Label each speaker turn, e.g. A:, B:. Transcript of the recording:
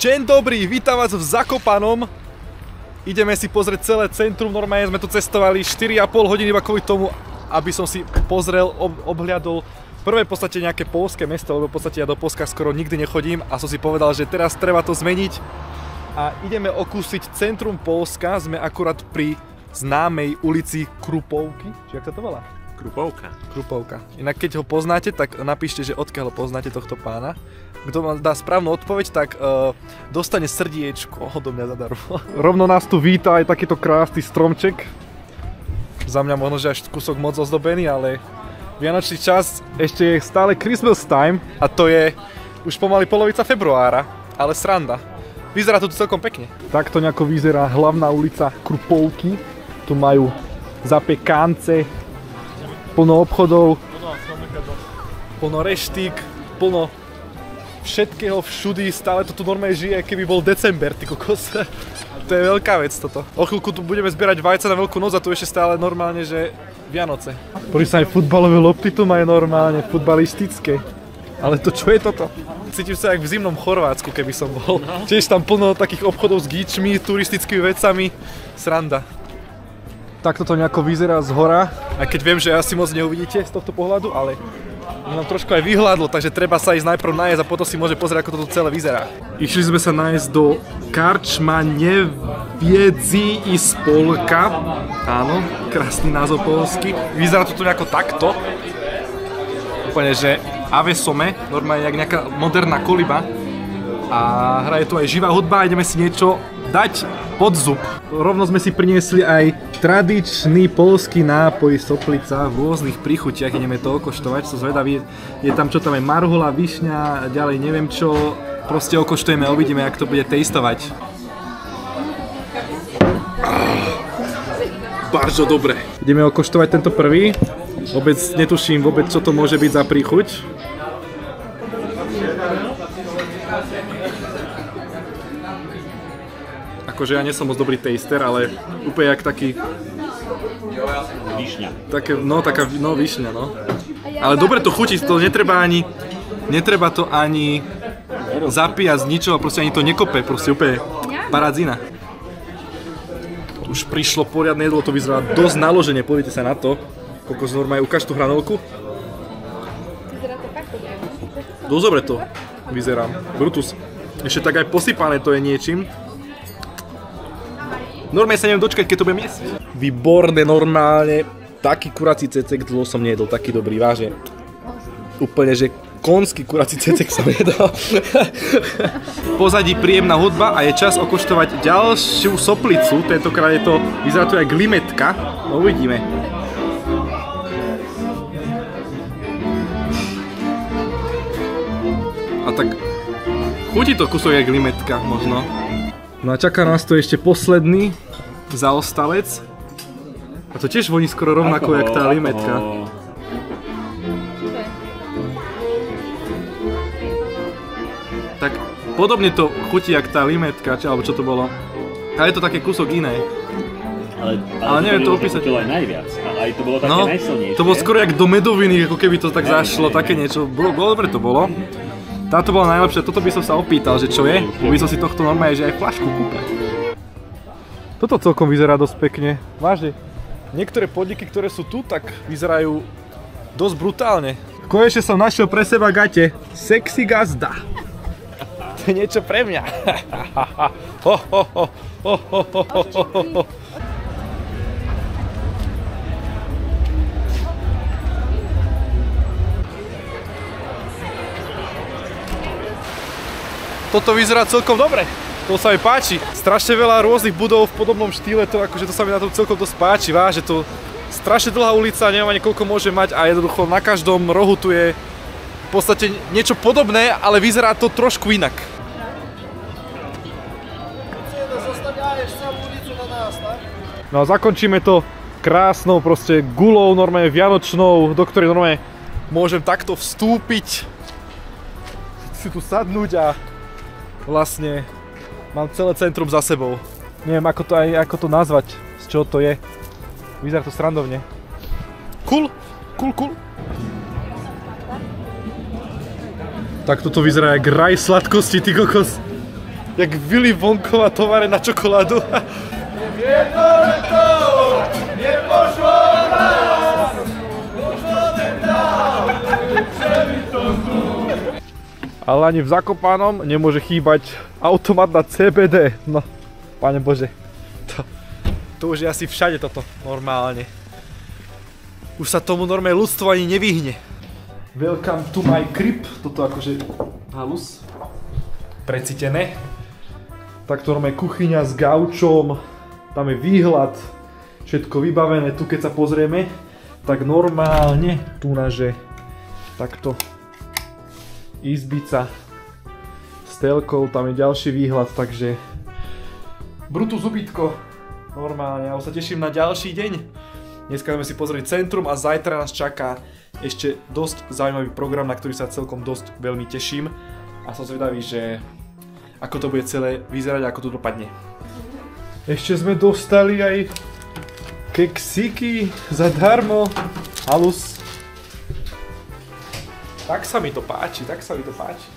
A: Deň dobrý, vítam vás v Zakopanom. Ideme si pozrieť celé centrum, normálne sme tu cestovali 4,5 hodiny iba kvôli tomu, aby som si pozrel, obhliadol prvé v podstate nejaké poľské mesto, lebo v podstate ja do Poľska skoro nikdy nechodím a som si povedal, že teraz treba to zmeniť a ideme okúsiť centrum Poľska. Sme akurát pri známej ulici Krupovky, či jak sa to volá? Krupovka. Inak keď ho poznáte, tak napíšte, že odkiaľ ho poznáte tohto pána. Kto vám dá správnu odpoveď, tak dostane srdiečko odo mňa zadarmo. Rovno nás tu víta aj takýto krásny stromček. Za mňa možno, že až kúsok moc ozdobený, ale vianočný čas ešte je stále Christmas time a to je už pomaly polovica februára, ale sranda. Vyzerá to tu celkom pekne. Takto nejako vyzerá hlavná ulica Krupovky. Tu majú zapiekance, plno obchodov, plno reštík, plno všetkého všudy, stále to tu normálne žije, keby bol december, ty kokos. To je veľká vec toto. O chvíľku tu budeme zbierať vajca na Veľkú noc a tu ešte stále normálne, že Vianoce. Pozri sa, aj futbalové lopty tu majú normálne, futbalistické. Ale to čo je toto? Cítim sa jak v zimnom Chorvátsku, keby som bol. Tiež tam plno takých obchodov s gíčmi, turistickými vecami. Sranda. Takto to nejako vyzerá z hora, aj keď viem, že asi moc neuvidíte z tohto pohľadu, ale nám trošku aj vyhľadlo, takže treba sa ísť najprv nájsť a potom si môže pozrieť, ako to tu celé vyzerá. Išli sme sa nájsť do Karčma Neviedzi i Spolka. Áno, krásny názov poľský. Vyzerá to tu nejako takto. Úplne, že avesome, normálne jak nejaká moderná koliba. A hraje tu aj živá hudba a ideme si niečo dať pod zub. Rovno sme si priniesli aj tradičný poľský nápoj soplica v rôznych príchutiach, ideme to okoštovať, som zvedavý, je tam čo tam je marhula, višňa, ďalej neviem čo, proste okoštujeme a uvidíme, jak to bude tastovať. Bardzo dobre. Ideme okoštovať tento prvý, vôbec netuším čo to môže byť za príchuť. Akože ja nie som moc dobrý taster, ale úplne jak taký...
B: Višňa.
A: No višňa, no. Ale dobre to chutí, to netreba to ani zapíjať z ničoho, proste ani to nekope, proste úplne paradzina. Už prišlo poriadne jedlo, to vyzerá dosť naloženie, pozrite sa na to. Kokos normálne, ukáž tú hranolku. Dosť dobre to vyzerá, Brutus. Ešte tak aj posypané to je niečím. Normálne sa neviem dočkať, keď to budem jesť. Výborné, normálne. Taký kurací cecek dlho som nejedol, taký dobrý, vážne. Úplne, že konský kurací cecek som jedol. Pozadí príjemná hudba a je čas okoštovať ďalšiu soplicu. Tentokrát je to, vyzerá to jak limetka. No uvidíme. A tak chutí to kusok jak limetka, možno. No a čaká nás to ešte posledný zaostalec. A to tiež voní skoro rovnako, jak tá limetka. Tak podobne to chutí, jak tá limetka, alebo čo to bolo. Ale je to také kúsok iné. Ale neviem to opísať.
B: To bolo aj najviac. Aj to bolo také najsilnejšie.
A: To bolo skoro jak do medoviny, ako keby to tak zašlo, také niečo. Dobre to bolo. Táto bola najlepšia, toto by som sa opýtal, že čo je, by som si tohto normálne, že aj fľašku kúpil. Toto celkom vyzerá dosť pekne, vážne. Niektoré podniky, ktoré sú tu, tak vyzerajú dosť brutálne. Konečne som našiel pre seba gate. Sexy gazda. To je niečo pre mňa. Toto vyzerá celkom dobre, to sa mi páči. Strašne veľa rôznych budov v podobnom štýle, to sa mi na tom celkom dosť páči. Váže to strašne dlhá ulica, neviem ani koľko môže mať a jednoducho na každom rohu tu je v podstate niečo podobné, ale vyzerá to trošku inak. No a zakončíme to krásnou proste gulou, normálne vianočnou, do ktorej normálne môžem takto vstúpiť, si tu sadnúť a vlastne mám celé centrum za sebou. Neviem ako to nazvať, z čoho to je. Vyzerá to srandovne. Cool. Tak toto vyzerá jak raj sladkosti, ty kokos. Jak Willy Wonková tovare na čokoládu. Ale ani v Zakopanom nemôže chýbať automat na CBD. No, Pane Bože. To už je asi všade toto, normálne. Už sa tomu normálne ľudstvo ani nevyhne. Welcome to my crib. Toto akože halus. Precítené. Tak to normálne kuchyňa s gaučom. Tam je výhľad. Všetko vybavené. Tu keď sa pozrieme, tak normálne tu naže takto izbica s telkou, tam je ďalší výhľad, takže Brutus ubytko, normálne, ja už sa teším na ďalší deň. Dneska sme si pozreli centrum a zajtra nás čaká ešte dosť zaujímavý program, na ktorý sa celkom dosť veľmi teším a som zvedavý, že ako to bude celé vyzerať a ako to dopadne. Ešte sme dostali aj keksiky zadarmo, halus. Tak sa mi to páči, tak sa mi to páči.